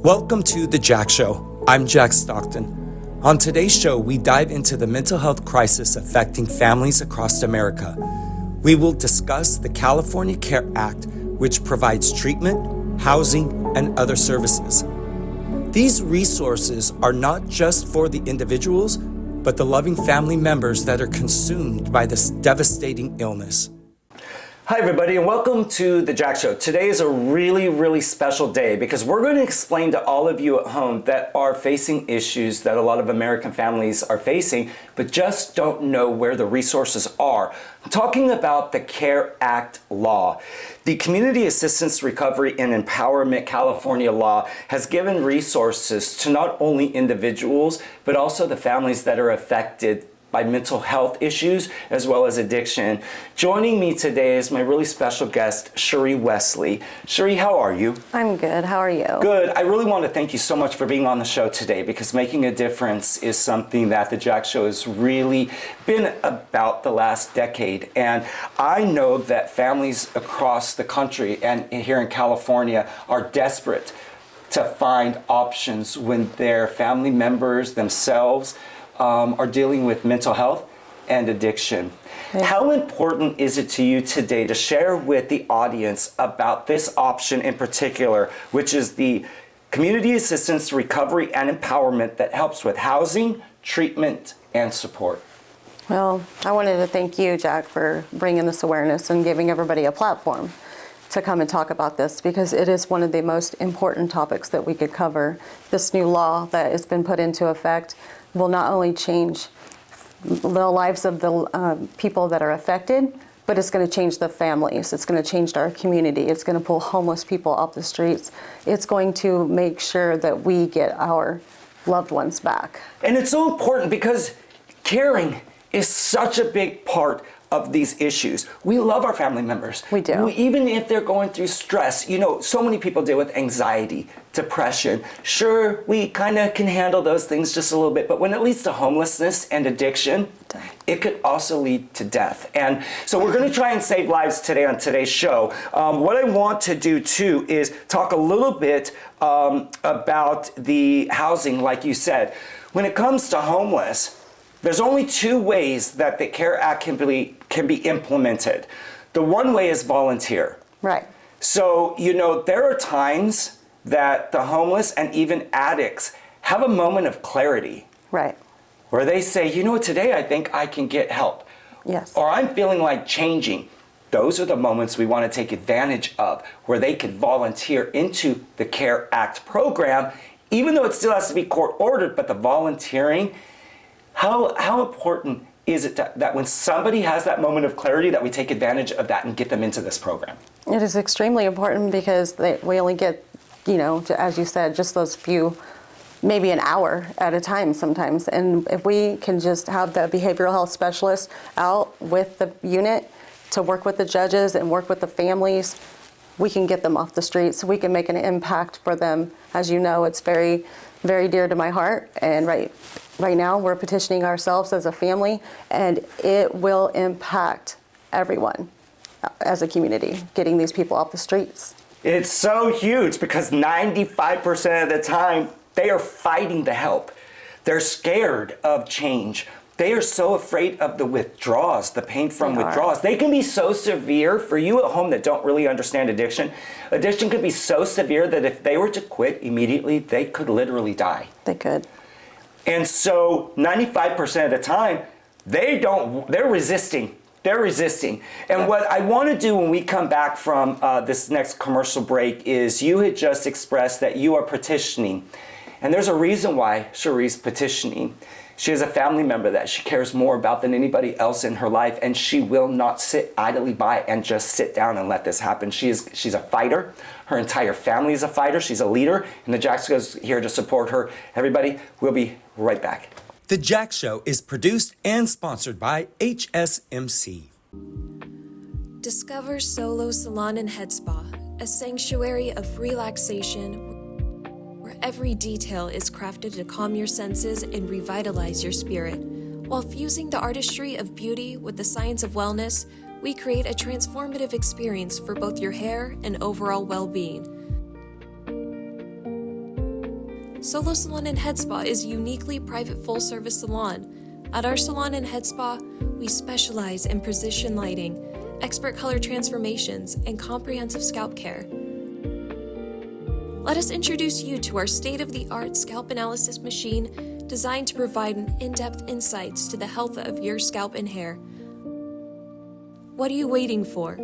Welcome to The Jack Show. I'm Jack Stockton. On today's show, we dive into the mental health crisis affecting families across America. We will discuss the California Care Act, which provides treatment, housing, and other services. These resources are not just for the individuals, but the loving family members that are consumed by this devastating illness. Hi everybody, and welcome to The Jack Show. Today is a really special day because we're going to explain to all of you at home that are facing issues that a lot of American families are facing, but just don't know where the resources are. I'm talking about the CARE Act law. The Community Assistance Recovery and Empowerment California law has given resources to not only individuals, but also the families that are affected by mental health issues as well as addiction. Joining me today is my really special guest, SHUREE WESLEY. SHUREE, how are you? I'm good. How are you? Good. I really want to thank you so much for being on the show today because making a difference is something that the Jack Show has really been about the last decade. And I know that families across the country and here in California are desperate to find options when their family members themselves are dealing with mental health and addiction. Yeah. How important is it to you today to share with the audience about this option in particular, which is the Community Assistance, Recovery, and Empowerment that helps with housing, treatment, and support? Well, I wanted to thank you, Jack, for bringing this awareness and giving everybody a platform to come and talk about this because it is one of the most important topics that we could cover. This new law that has been put into effect will not only change the lives of the people that are affected, but it's going to change the families. It's going to change our community. It's going to pull homeless people off the streets. It's going to make sure that we get our loved ones back. And it's so important because caring is such a big part of these issues. We love our family members. We do. Even if they're going through stress. You know, so many people deal with anxiety, depression. Sure, we kind of can handle those things just a little bit, but when it leads to homelessness and addiction, it could also lead to death. And so we're going to try and save lives today on today's show. What I want to do too is talk a little bit about the housing, like you said. When it comes to homeless, there's only two ways that the CARE Act can be implemented. The one way is volunteer. Right. So, you know, there are times that the homeless and even addicts have a moment of clarity. Right. Where they say, you know what, today I think I can get help. Yes. Or I'm feeling like changing. Those are the moments we want to take advantage of, where they can volunteer into the CARE Act program, even though it still has to be court ordered, but the volunteering. How important is it that when somebody has that moment of clarity that we take advantage of that and get them into this program? It is extremely important because we only get, you know, as you said, just those few, maybe an hour at a time sometimes. And if we can just have the behavioral health specialist out with the unit to work with the judges and work with the families, we can get them off the streets. We can make an impact for them. As you know, it's very, very dear to my heart. And right now, we're petitioning ourselves as a family, and it will impact everyone as a community, getting these people off the streets. It's so huge because 95% of the time, they are fighting the help. They're scared of change. They are so afraid of the withdrawals, the pain from withdrawals. They can be so severe for you at home that don't really understand addiction. Addiction could be so severe that if they were to quit immediately, they could literally die. They could. And so 95% of the time, they're resisting. They're resisting. And what I want to do when we come back from this next commercial break is you had just expressed that you are petitioning. And there's a reason why Shuree's petitioning. She has a family member that she cares more about than anybody else in her life, and she will not sit idly by and just sit down and let this happen. She's a fighter. Her entire family is a fighter. She's a leader, and the Jack Show is here to support her. Everybody, we'll be right back. The Jack Show is produced and sponsored by HSMC. Discover Solo Salon and Head Spa, a sanctuary of relaxation where every detail is crafted to calm your senses and revitalize your spirit. While fusing the artistry of beauty with the science of wellness, we create a transformative experience for both your hair and overall well-being. Solo Salon and Head Spa is a uniquely private full-service salon. At our salon and head spa, we specialize in precision lighting, expert color transformations, and comprehensive scalp care. Let us introduce you to our state-of-the-art scalp analysis machine designed to provide in-depth insights to the health of your scalp and hair. What are you waiting for?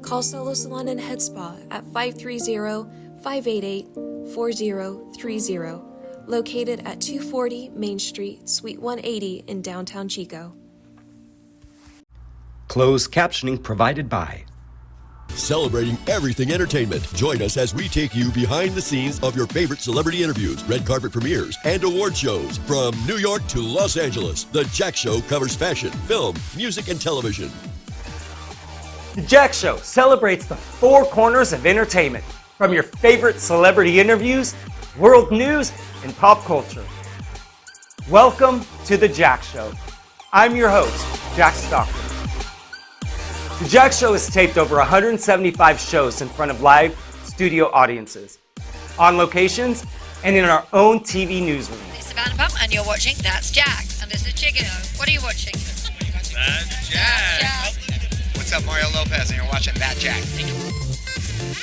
Call Solo Salon and Head Spa at 530-588-4030, located at 240 Main Street, Suite 180 in downtown Chico. Closed captioning provided by Celebrating everything entertainment. Join us as we take you behind the scenes of your favorite celebrity interviews, red carpet premieres, and award shows. From New York to Los Angeles, The Jack Show covers fashion, film, music, and television. The Jack Show celebrates the four corners of entertainment, from your favorite celebrity interviews, world news, and pop culture. Welcome to The Jack Show. I'm your host, Jack Stockton. The Jack Show has taped over 175 shows in front of live studio audiences, on locations, and in our own TV newsroom. This is Savannah Pump, and you're watching That's Jack. And this is Chicken. What are you watching? That's Jack. What's up, Mario Lopez, and you're watching That Jack.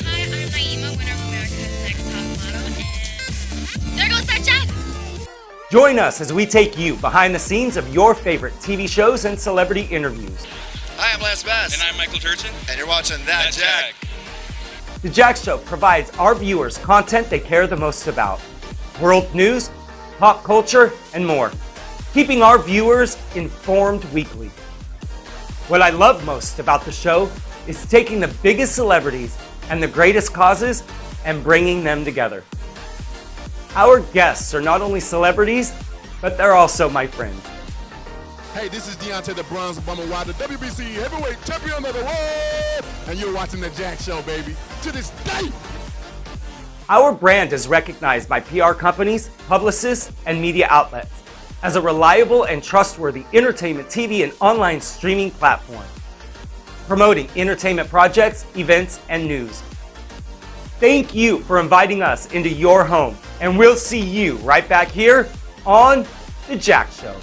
Hi, I'm Naima, winner of America's Next Top Model, and there goes That Jack. Join us as we take you behind the scenes of your favorite TV shows and celebrity interviews. Hi, I'm Lance Bass. And I'm Michael Turchin. And you're watching That Jack. The Jack Show provides our viewers content they care the most about: world news, pop culture, and more, keeping our viewers informed weekly. What I love most about the show is taking the biggest celebrities and the greatest causes and bringing them together. Our guests are not only celebrities, but they're also my friends. Hey, this is Deontay the Bronze Bomber Wild, the WBC heavyweight champion of the world, and you're watching The Jack Show, baby, to this day. Our brand is recognized by PR companies, publicists, and media outlets as a reliable and trustworthy entertainment TV and online streaming platform, promoting entertainment projects, events, and news. Thank you for inviting us into your home, and we'll see you right back here on The Jack Show.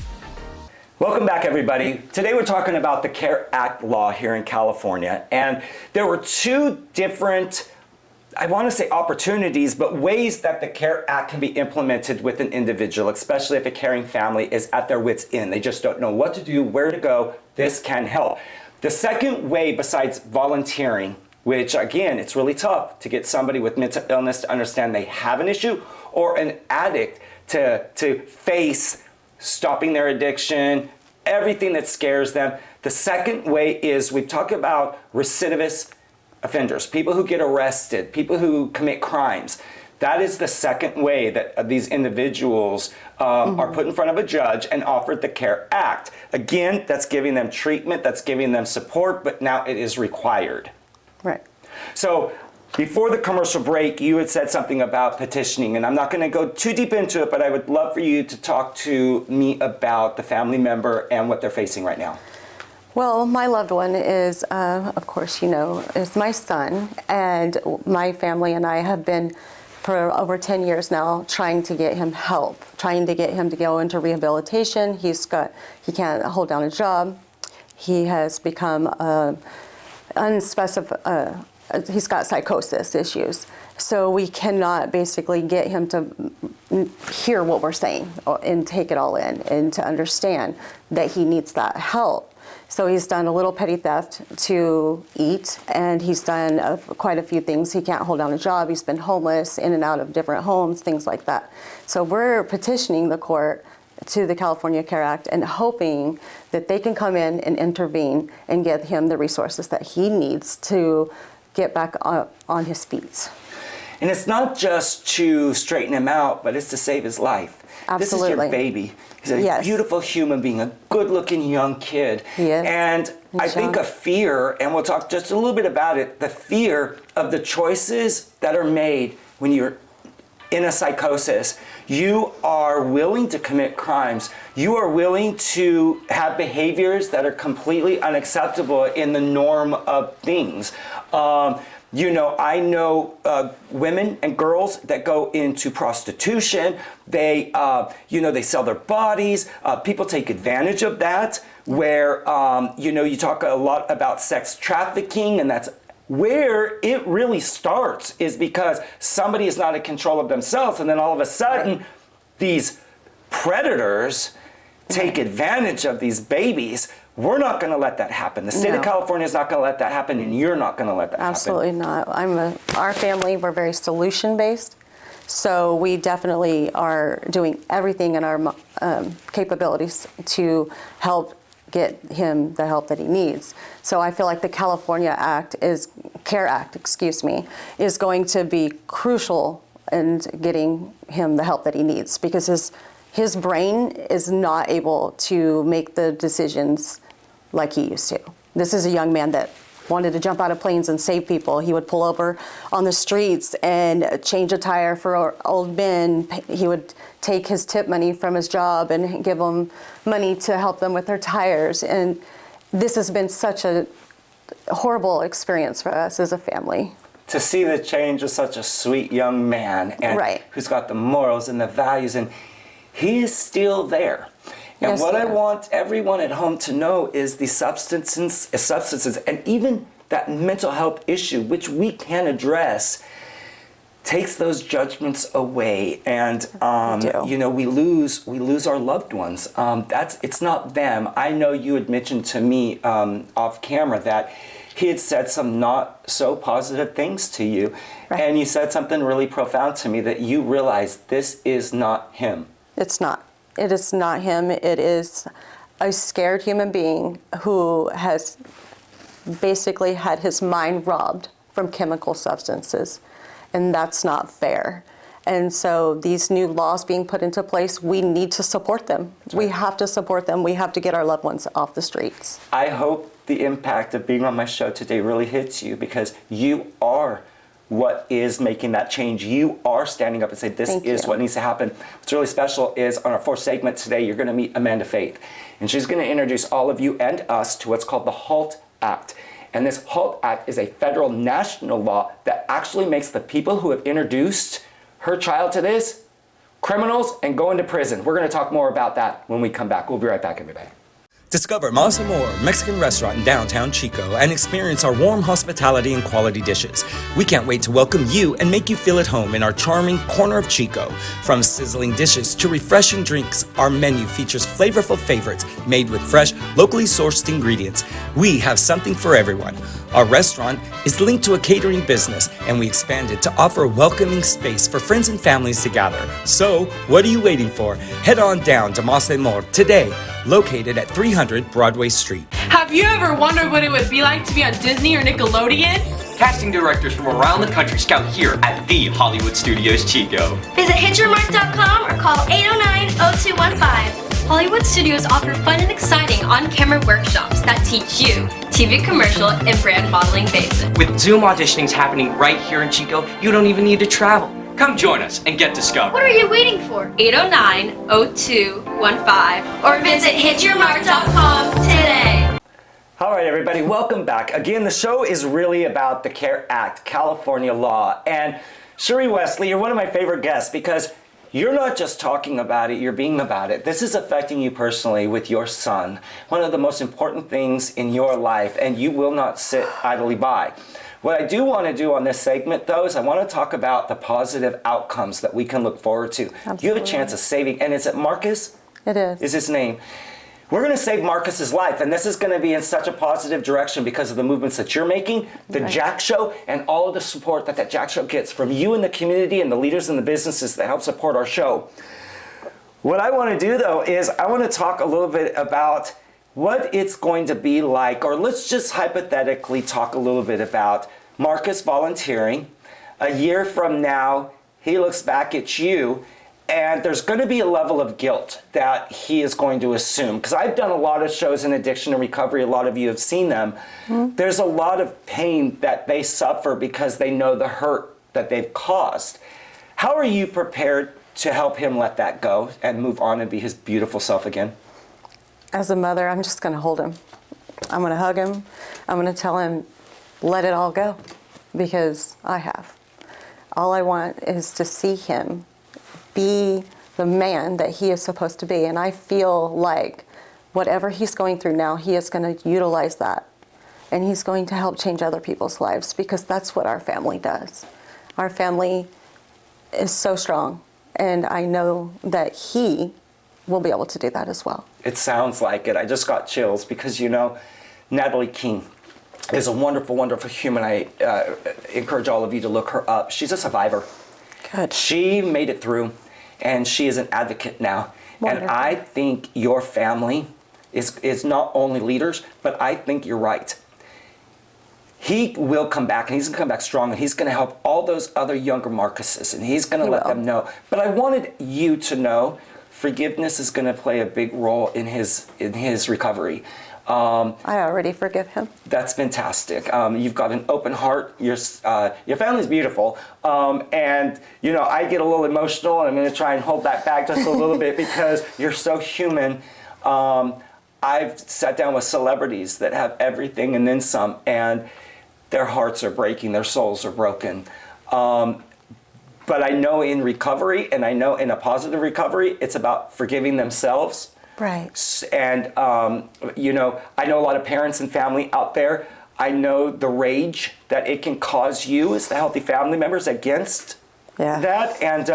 Welcome back, everybody. Today we're talking about the CARE Act law here in California, and there were two different, I want to say opportunities, but ways that the CARE Act can be implemented with an individual, especially if a caring family is at their wits' end. They just don't know what to do, where to go. This can help. The second way, besides volunteering, which again, it's really tough to get somebody with mental illness to understand they have an issue, or an addict to face stopping their addiction, everything that scares them. The second way is we talk about recidivist offenders, people who get arrested, people who commit crimes. That is the second way that these individuals are put in front of a judge and offered the CARE Act. Again, that's giving them treatment, that's giving them support, but now it is required. Right. So before the commercial break, you had said something about petitioning, and I'm not going to go too deep into it, but I would love for you to talk to me about the family member and what they're facing right now. Well, my loved one is, of course, you know, is my son, and my family and I have been for over 10 years now trying to get him help, trying to get him to go into rehabilitation. He can't hold down a job. He has become he's got psychosis issues. So we cannot basically get him to hear what we're saying and take it all in and to understand that he needs that help. So he's done a little petty theft to eat, and he's done quite a few things. He can't hold down a job. He's been homeless, in and out of different homes, things like that. So we're petitioning the court to the California CARE Act and hoping that they can come in and intervene and get him the resources that he needs to get back on his feet. And it's not just to straighten him out, but it's to save his life. Absolutely. This is your baby. He's a beautiful human being, a good-looking young kid. He is. And I think a fear, and we'll talk just a little bit about it, the fear of the choices that are made when you're in a psychosis. You are willing to commit crimes. You are willing to have behaviors that are completely unacceptable in the norm of things. You know, I know women and girls that go into prostitution. They, you know, they sell their bodies. People take advantage of that. Where, you know, you talk a lot about sex trafficking, and that's where it really starts, is because somebody is not in control of themselves, and then all of a sudden, these predators take advantage of these babies. We're not going to let that happen. The state of California is not going to let that happen, and you're not going to let that Absolutely not. Our family, we're very solution-based, so we definitely are doing everything in our capabilities to help get him the help that he needs. So I feel like the California Care Act, is going to be crucial in getting him the help that he needs, because his brain is not able to make the decisions like he used to. This is a young man that wanted to jump out of planes and save people. He would pull over on the streets and change a tire for old men. He would take his tip money from his job and give them money to help them with their tires. And this has been such a horrible experience for us as a family. To see the change of such a sweet young man, and who's got the morals and the values, and he is still there. And what I want everyone at home to know is the substances, and even that mental health issue, which we can address, takes those judgments away, and you know, we lose our loved ones. It's not them. I know you had mentioned to me off camera that he had said some not so positive things to you, and you said something really profound to me, that you realized this is not him. It's not. It is not him. It is a scared human being who has basically had his mind robbed from chemical substances, and that's not fair. And so these new laws being put into place, we need to support them. We have to support them. We have to get our loved ones off the streets. I hope the impact of being on my show today really hits you, because you are what is making that change. You are standing up and saying this is what needs to happen. What's really special is on our fourth segment today, you're going to meet Amanda Faith, and she's going to introduce all of you and us to what's called the HALT Act. And this HALT Act is a federal national law that actually makes the people who have introduced her child to this criminals and go into prison. We're going to talk more about that when we come back. We'll be right back, everybody. Discover Más y More Mexican restaurant in downtown Chico and experience our warm hospitality and quality dishes. We can't wait to welcome you and make you feel at home in our charming corner of Chico. From sizzling dishes to refreshing drinks, our menu features flavorful favorites made with fresh, locally sourced ingredients. We have something for everyone. Our restaurant is linked to a catering business, and we expanded to offer a welcoming space for friends and families to gather. So, what are you waiting for? Head on down to Más y More today, located at 300 Broadway Street. Have you ever wondered what it would be like to be on Disney or Nickelodeon? Casting directors from around the country scout here at the Hollywood Studios Chico. Visit hityourmark.com or call 809-0215. Hollywood Studios offer fun and exciting on-camera workshops that teach you TV commercial and brand modeling basics. With Zoom auditionings happening right here in Chico, you don't even need to travel. Come join us and get discovered. What are you waiting for? 809-0215 or visit hityourmark.com today. All right, everybody, welcome back. Again, the show is really about the CARE Act, California law. And SHUREE WESLEY, you're one of my favorite guests because you're not just talking about it, you're being about it. This is affecting you personally with your son, one of the most important things in your life, and you will not sit idly by. What I do want to do on this segment, though, is I want to talk about the positive outcomes that we can look forward to. Absolutely. You have a chance of saving, and is it Marcus? It is his name. We're going to save Marcus's life, and this is going to be in such a positive direction because of the movements that you're making, the Jack Show, and all of the support that Jack Show gets from you and the community and the leaders and the businesses that help support our show. What I want to do, though, is I want to talk a little bit about what it's going to be like, or let's just hypothetically talk a little bit about Marcus volunteering. A year from now, he looks back at you, and there's going to be a level of guilt that he is going to assume. Because I've done a lot of shows in addiction and recovery. A lot of you have seen them. Mm-hmm. There's a lot of pain that they suffer because they know the hurt that they've caused. How are you prepared to help him let that go and move on and be his beautiful self again? As a mother, I'm just going to hold him. I'm going to hug him. I'm going to tell him, let it all go. because I have. All I want is to see him be the man that he is supposed to be. And I feel like whatever he's going through now, he is going to utilize that. And he's going to help change other people's lives, because that's what our family does. Our family is so strong. And I know that he will be able to do that as well. It sounds like it. I just got chills because, you know, Natalie King is a wonderful, wonderful human. I encourage all of you to look her up. She's a survivor. Good. She made it through, and she is an advocate now. Wonderful. And I think your family is not only leaders, but I think you're right. He will come back, and he's going to come back strong, and he's going to help all those other younger Marcuses, and he's going to let them know. But I wanted you to know forgiveness is going to play a big role in his recovery. I already forgive him. That's fantastic. You've got an open heart. Your family's beautiful. And, you know, I get a little emotional, and I'm going to try and hold that back just a little bit because you're so human. I've sat down with celebrities that have everything and then some, and their hearts are breaking, their souls are broken. But I know in recovery, and I know in a positive recovery, it's about forgiving themselves. Right. And, you know, I know a lot of parents and family out there. I know the rage that it can cause you as the healthy family members against that. And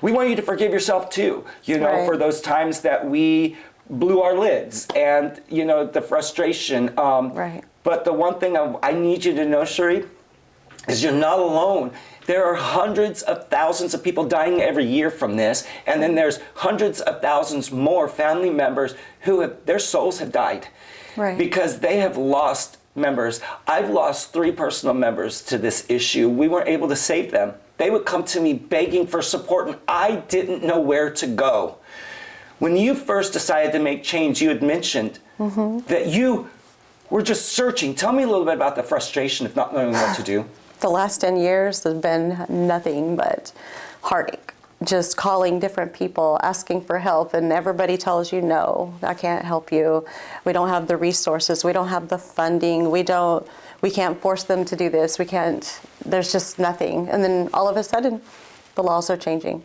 we want you to forgive yourself too, you know, for those times that we blew our lids and, you know, the frustration. But the one thing I need you to know, Shuree, is you're not alone. There are hundreds of thousands of people dying every year from this, and then there's hundreds of thousands more family members who their souls have died because they have lost members. I've lost 3 personal members to this issue. We weren't able to save them. They would come to me begging for support, and I didn't know where to go. When you first decided to make change, you had mentioned that you were just searching. Tell me a little bit about the frustration of not knowing what to do. The last 10 years has been nothing but heartache. Just calling different people, asking for help, and everybody tells you, no, I can't help you. We don't have the resources. We don't have the funding. We can't force them to do this. We can't, there's just nothing. And then all of a sudden, the laws are changing.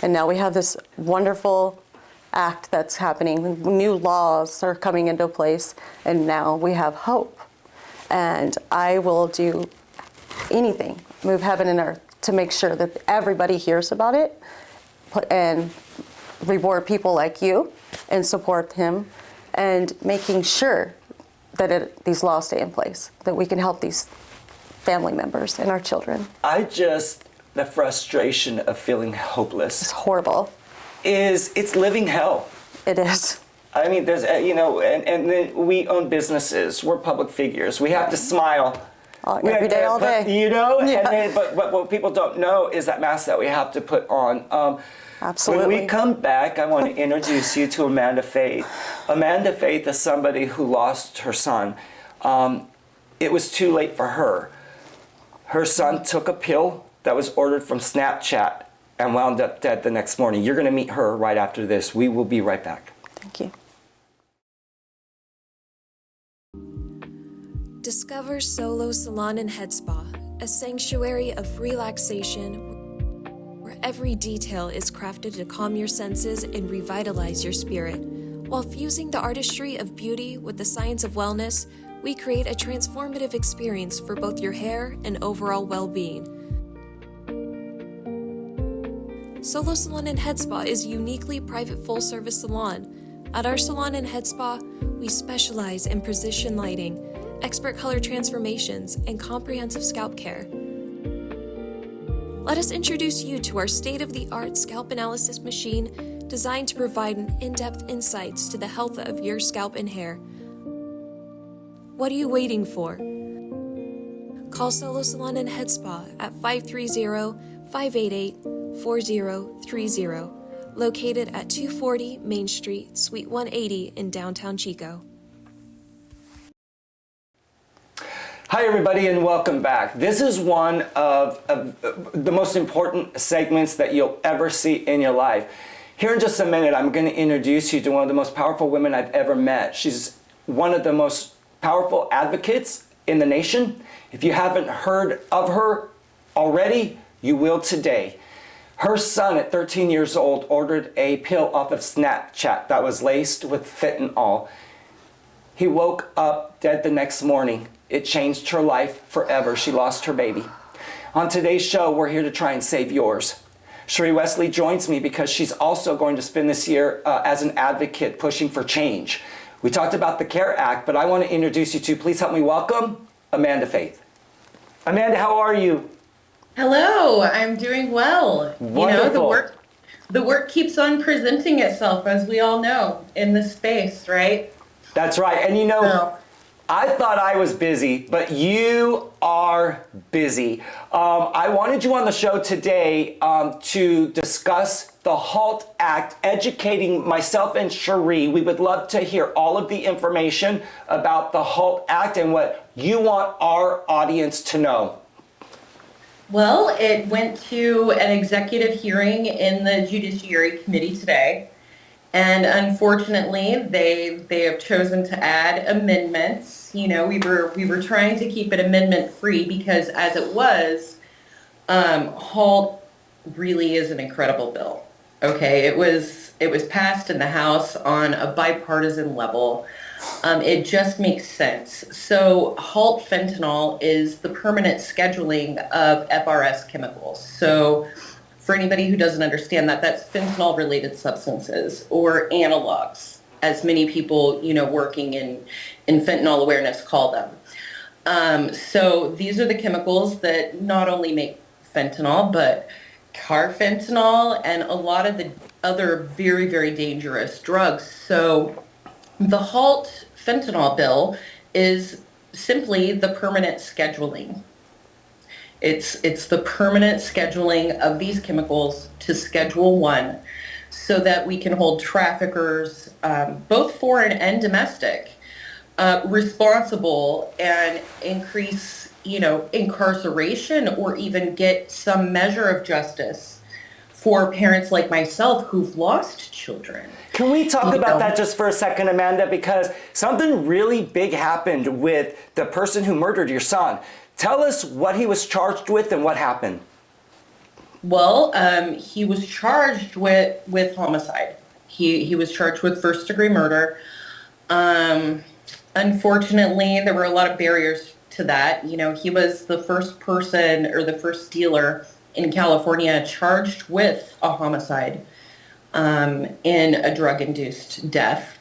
And now we have this wonderful act that's happening. New laws are coming into place, and now we have hope. And I will do anything, move heaven and earth, to make sure that everybody hears about it and reward people like you and support him, and making sure that these laws stay in place, that we can help these family members and our children. The frustration of feeling hopeless. It's horrible. It's living hell. It is. I mean, there's, you know, and then we own businesses, we're public figures, we have to smile. Every day, all day. You know, and then, but what people don't know is that mask that we have to put on. Absolutely. When we come back, I want to introduce you to Amanda Faith. Amanda Faith is somebody who lost her son. It was too late for her. Her son took a pill that was ordered from Snapchat and wound up dead the next morning. You're going to meet her right after this. We will be right back. Thank you. Discover Solo Salon and Head Spa, a sanctuary of relaxation where every detail is crafted to calm your senses and revitalize your spirit. While fusing the artistry of beauty with the science of wellness, we create a transformative experience for both your hair and overall well-being. Solo Salon and Head Spa is a uniquely private full-service salon. At our salon and head spa, we specialize in precision lighting, expert color transformations, and comprehensive scalp care. Let us introduce you to our state-of-the-art scalp analysis machine designed to provide in-depth insights to the health of your scalp and hair. What are you waiting for? Call Solo Salon and Head Spa at 530-588-4030, located at 240 Main Street, Suite 180 in downtown Chico. Hi everybody and welcome back. This is one of the most important segments that you'll ever see in your life. Here in just a minute, I'm going to introduce you to one of the most powerful women I've ever met. She's one of the most powerful advocates in the nation. If you haven't heard of her already, you will today. Her son at 13 years old ordered a pill off of Snapchat that was laced with fentanyl. He woke up dead the next morning. It changed her life forever. She lost her baby. On today's show, we're here to try and save yours. SHUREE WESLEY joins me because she's also going to spend this year as an advocate pushing for change. We talked about the CARE Act, but I want to introduce you to, please help me welcome, Amanda Faith. Amanda, how are you? Hello, I'm doing well. Wonderful. You know, the work keeps on presenting itself, as we all know, in this space, right? That's right. And you know, I thought I was busy, but you are busy. I wanted you on the show today to discuss the HALT Act, educating myself and SHUREE. We would love to hear all of the information about the HALT Act and what you want our audience to know. Well, it went to an executive hearing in the Judiciary Committee today. And unfortunately, they have chosen to add amendments. You know, we were trying to keep it amendment free because as it was, HALT really is an incredible bill. Okay, it was passed in the House on a bipartisan level. It just makes sense. So HALT fentanyl is the permanent scheduling of FRS chemicals. So for anybody who doesn't understand that, that's fentanyl-related substances or analogs, as many people, you know, working in fentanyl awareness call them. So these are the chemicals that not only make fentanyl, but carfentanil and a lot of the other very, very dangerous drugs. So the HALT fentanyl bill is simply the permanent scheduling. It's the permanent scheduling of these chemicals to Schedule 1 so that we can hold traffickers, both foreign and domestic, responsible and increase, you know, incarceration or even get some measure of justice for parents like myself who've lost children. Can we talk about that just for a second, Amanda? Because something really big happened with the person who murdered your son. Tell us what he was charged with and what happened. Well, he was charged with homicide. He was charged with first-degree murder. Unfortunately, there were a lot of barriers to that. You know, he was the first person or the first dealer in California charged with a homicide in a drug-induced death.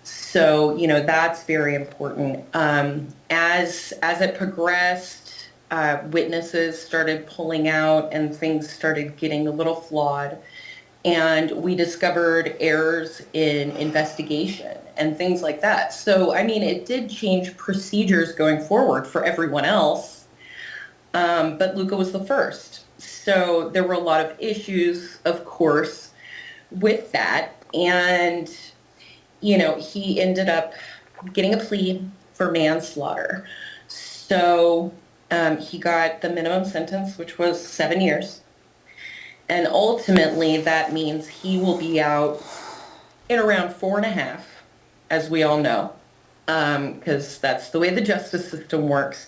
So, you know, that's very important. As it progressed, witnesses started pulling out and things started getting a little flawed. And we discovered errors in investigation and things like that. So, I mean, it did change procedures going forward for everyone else. But Luca was the first. So there were a lot of issues, of course, with that. And, you know, he ended up getting a plea for manslaughter. So he got the minimum sentence, which was 7 years. And ultimately, that means he will be out in around 4.5, as we all know, because that's the way the justice system works.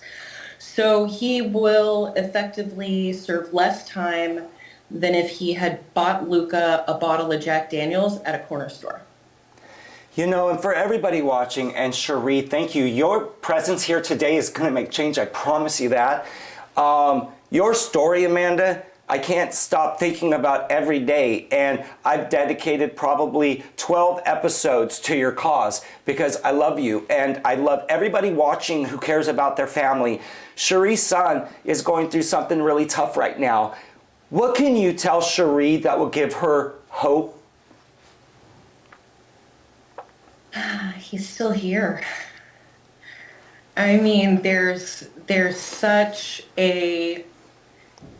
So he will effectively serve less time than if he had bought Luca a bottle of Jack Daniels at a corner store. You know, and for everybody watching, and SHUREE, thank you. Your presence here today is going to make change, I promise you that. Your story, Amanda, I can't stop thinking about every day, and I've dedicated probably 12 episodes to your cause because I love you, and I love everybody watching who cares about their family. SHUREE's son is going through something really tough right now. What can you tell SHUREE that will give her hope? He's still here. I mean, there's such a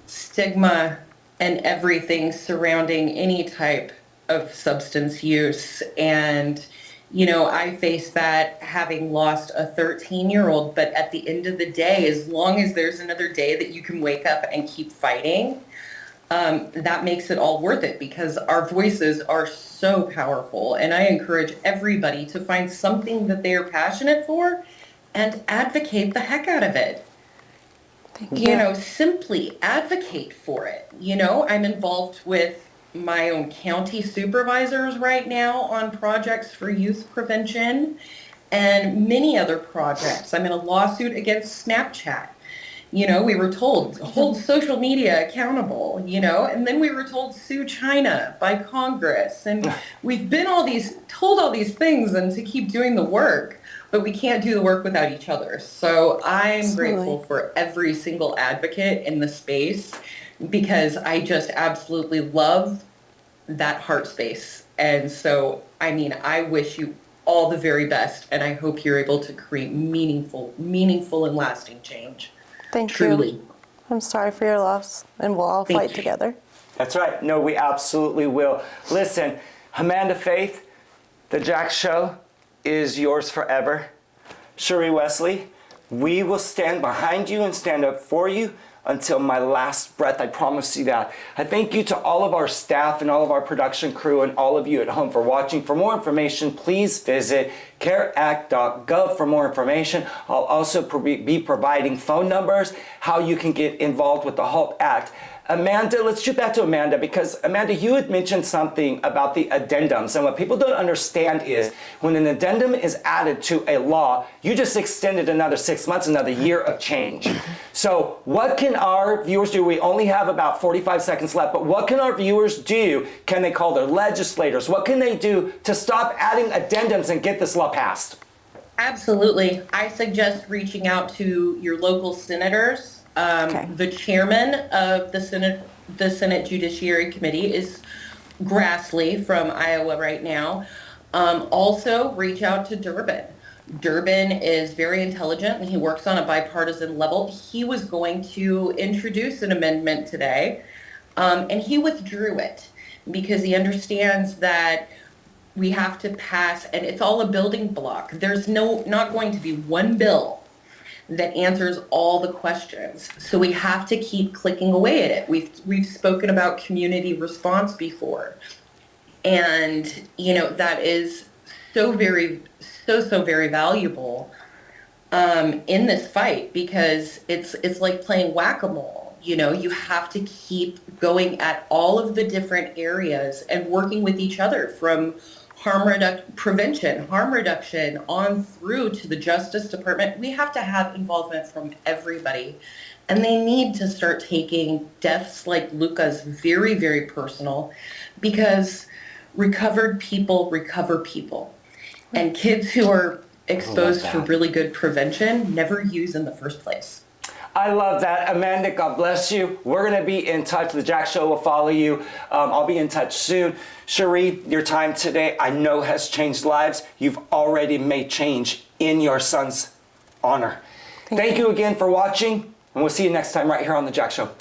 stigma and everything surrounding any type of substance use. And, you know, I face that having lost a 13-year-old, but at the end of the day, as long as there's another day that you can wake up and keep fighting, that makes it all worth it because our voices are so powerful. And I encourage everybody to find something that they are passionate for and advocate the heck out of it. You know, simply advocate for it. You know, I'm involved with my own county supervisors right now on projects for youth prevention and many other projects. I'm in a lawsuit against Snapchat. You know, we were told, hold social media accountable, you know, and then we were told sue China by Congress. And we've been told all these things and to keep doing the work, but we can't do the work without each other. So I'm grateful for every single advocate in the space, because I just absolutely love that heart space. And so, I mean, I wish you all the very best, and I hope you're able to create meaningful and lasting change. Thank Truly. you. I'm sorry for your loss, and we'll all fight together. That's right. No, we absolutely will. Listen, Amanda Faith, the Jack Show is yours forever. SHUREE WESLEY, we will stand behind you and stand up for you until my last breath. I promise you that. I thank you to all of our staff and all of our production crew and all of you at home for watching. For more information, please visit careact.gov for more information. I'll also be providing phone numbers, how you can get involved with the HALT Act. Amanda, let's shoot back to Amanda, because Amanda, you had mentioned something about the addendums, and what people don't understand is when an addendum is added to a law, you just extended another 6 months, another year of change. So what can our viewers do? We only have about 45 seconds left, but what can our viewers do? Can they call their legislators? What can they do to stop adding addendums and get this law passed? Absolutely. I suggest reaching out to your local senators. The chairman of the Senate Judiciary Committee is Grassley from Iowa right now. Also, reach out to Durbin. Durbin is very intelligent and he works on a bipartisan level. He was going to introduce an amendment today, and he withdrew it because he understands that we have to pass, and it's all a building block. There's not going to be one bill that answers all the questions. So we have to keep clicking away at it. We've spoken about community response before. And, you know, that is so very valuable in this fight, because it's like playing whack-a-mole. You know, you have to keep going at all of the different areas and working with each other, from harm reduction on through to the Justice Department. We have to have involvement from everybody, and they need to start taking deaths like Luca's very, very personal, because recovered people recover people, and kids who are exposed to really good prevention never use in the first place. I love that. Amanda, God bless you. We're going to be in touch. The Jack Show will follow you. I'll be in touch soon. SHUREE, your time today, I know, has changed lives. You've already made change in your son's honor. Thank you again for watching, and we'll see you next time right here on The Jack Show.